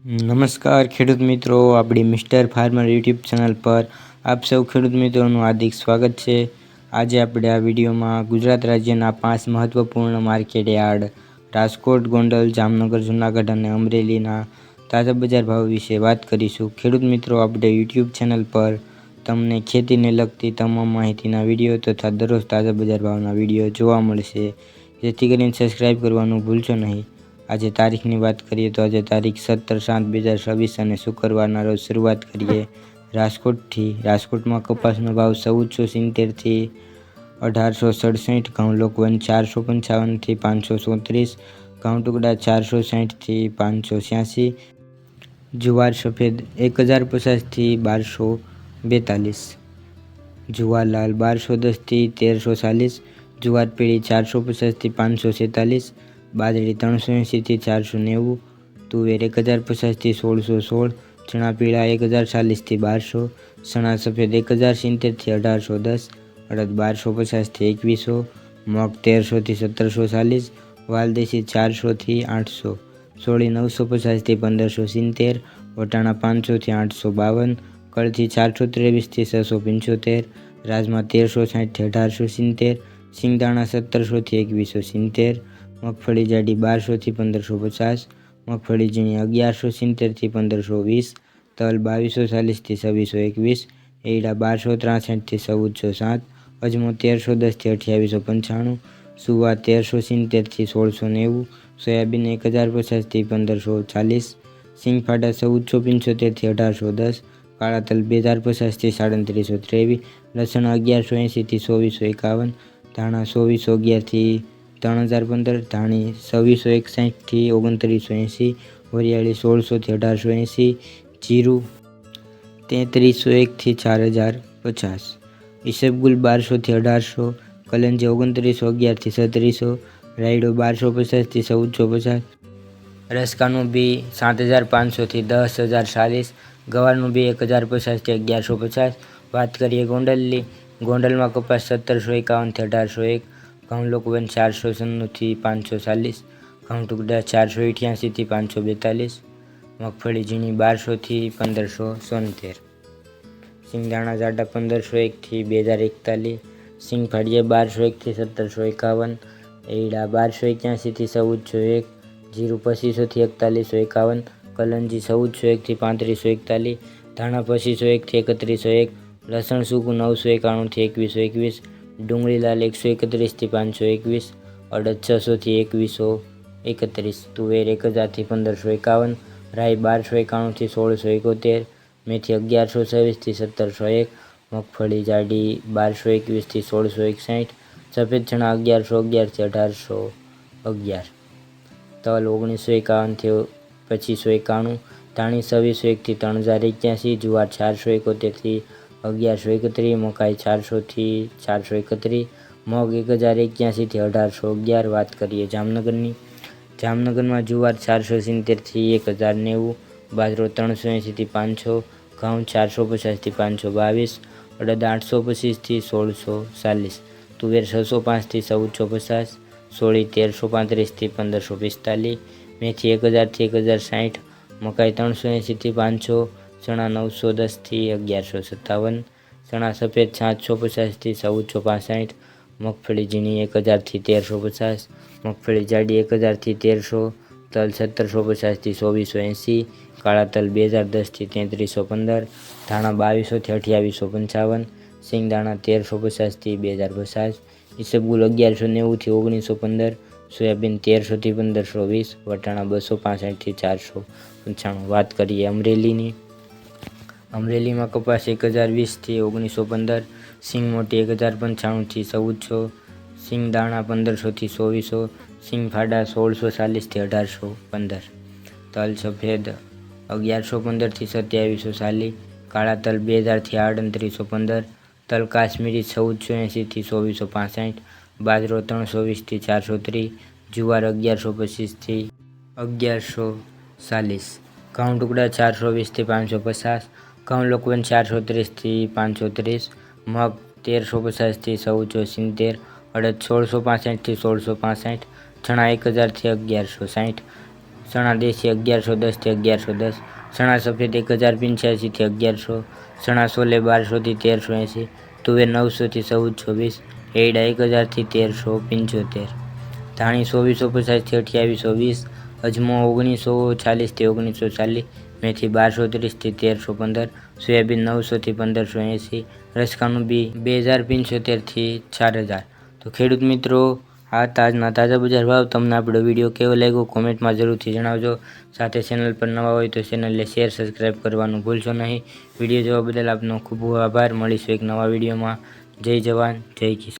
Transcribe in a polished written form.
નમસ્કાર ખેડૂત મિત્રો, આપણી મિસ્ટર ફાર્મર યુટ્યુબ ચેનલ પર આપ સૌ ખેડૂત મિત્રોનું હાર્દિક સ્વાગત છે। આજે આપણે આ વિડીયોમાં ગુજરાત રાજ્યના 5 મહત્વપૂર્ણ માર્કેટ યાર્ડ રાજકોટ, ગોંડલ, જામનગર, જૂનાગઢ અને અમરેલીના તાજા બજાર ભાવ વિશે વાત કરીશું। ખેડૂત મિત્રો, આપણે યુટ્યુબ ચેનલ પર તમને ખેતીને લગતી તમામ માહિતીના વિડીયો તથા દરરોજ તાજા બજાર ભાવના વિડીયો જોવા મળશે, જેથી કરીને સબસ્ક્રાઇબ કરવાનું ભૂલશો નહીં। આજે તારીખની વાત કરીએ તો આજે તારીખ 17/7/2026 અને શુક્રવારના રોજ શરૂઆત કરીએ રાજકોટથી। રાજકોટમાં કપાસનો ભાવ 1470 થી 1867, ઘઉં લોકવન 455 થી 534, ઘઉં ટુકડા 460 થી 586, જુવાર સફેદ 1050 થી 1242, જુવાર લાલ 1210 થી 1340, જુવાર પીળી 450 થી 546, બાજરી 380 થી 490, તુવેર 1050 થી 1616, ચણા પીળા 1040 થી 1200, ચણા સફેદ 1070 થી 1810, અડદ 1250 થી 2100, મગ 1300 થી 1740, વાલદેશી 400 થી 800, સોળી 950 થી 1570, વટાણા 500 થી 852, કળથી 423 થી 675, રાજમા 1360 થી 1870, સિંગદાણા 1700 થી 2170, મગફળી જાડી 1200 થી 1550, મગફળી ઝીણી 1170 થી 1520, તલ 2240 થી 2621, એરડા 1263 થી 1407, અજમો 1310 થી 2895, સુવા 1370 થી 1690, સોયાબીન 1050 થી 1540, સિંગફાડા 1475 થી 1810, કાળા તલ 2050 થી 3723, લસણ 1180 થી 2451, ધાણા 2411 થી 3015, ધાણી 2661 થી 2980, વરિયાળી 1600 થી 1880, જીરું 3301 થી 4050, ઈસબગુલ 1200 થી 1800, કલંજી 2911 થી 3700, રાયડો 1250 થી 1450, રસકાનું બી 7500 થી 10040, ગવારનું બી 1050 થી 1150। વાત કરીએ ગોંડલની, ગોંડલમાં કપાસ 1751 થી 1801, ઘઉં લોકવન 496 થી 540, ઘઉં ટુકડા 488 થી 542, મગફળી ઝીણી 1200 થી 1570, સિંગદાણા જાડા 1501 થી 2041, સિંગફાડિયા 1201 થી 1751, એરડા 1281 થી 1401, જીરું 2500 થી 4151, કલંજી 1401 થી 3541, ધાણા 2501 થી 3101, લસણ સૂકું 991 થી 2121, ડુંગળી લાલ 131 થી 521, અડદ 600 થી 2131, તુવેર 1000 થી 1551, રાઈ 1291 થી 1671, મેથી 1126 થી 1701, મગફળી જાડી 1221 થી 1661, સફેદ ચણા 1111 થી 1811, તલ 1951 થી 2591, ધાણી 2601 થી 3081, જુવાર 471 થી 1131, મકાઈ 400 થી 431, મગ 1081 થી 1811। વાત કરીએ જામનગરની, જામનગરમાં જુવાર 470 થી 1090, બાજરો 380 થી 500, ઘઉં 450 થી 522, અડદ 825 થી 1640, તુવેર 605 થી 1450, સોળી 1335 થી 1545, મેથી 1000 થી 1060, મકાઈ 380 થી 500, ચણા 910 થી 1157, ચણા સફેદ 750 થી 1465, મગફળી ઝીણી 1000 થી 1350, મગફળી જાડી 1000 થી 1300, તલ 1750 થી 2480, કાળા તલ 2010 થી 3315, ધાણા 2200 થી 2855, સિંગદાણા 1350 થી 2050, ઈસબગુલ 1190 થી 1915, સોયાબીન 1300 થી 1520, વટાણા 265 થી 495। વાત કરીએ અમરેલીની, અમરેલીમાં કપાસ 1020 થી 1915, સિંગ મોટી 1095 થી 1400, સિંગ દાણા 1500 થી 2400, સિંગ ફાડા 1640 થી 1815, તલ સફેદ 1115 થી 2740, કાળા તલ 2000 થી 3815, તલ કાશ્મીરી 1480 થી 2465, બાજરો 320 થી 430, જુવાર 1125 થી 1140, ઘઉં ટુકડા 420 થી 550, ઘઉં લોકવન 430 થી 530, મગ 1350 થી 1470, અડદ 1665 થી 1665, ચણા 1000 થી 1160, ચણા દેશી 1110 થી 1110, ચણા સફેદ 1085 થી 1100, ચણા સોલે 1200 થી 1380, તુવેર 900 થી 1420, એડા 1000 થી 1375, ધાણી 2450 થી 2820, અજમો 1940 થી 1940, મેથી 1230 થી 1315, સોયાબીન 900 થી 1580, રસકાનું બી 2075 થી 4000। તો ખેડૂત મિત્રો, આ તાજના તાજા બજાર ભાવ તમને આપણો વિડીયો કેવો લાગ્યો કોમેન્ટમાં જરૂરથી જણાવજો। સાથે ચેનલ પર નવા હોય તો ચેનલને શેર સબસ્ક્રાઈબ કરવાનું ભૂલશો નહીં। વિડીયો જોવા બદલ આપનો ખૂબ ખૂબ આભાર। મળીશું એક નવા વિડીયોમાં। જય જવાન જય કિસાન।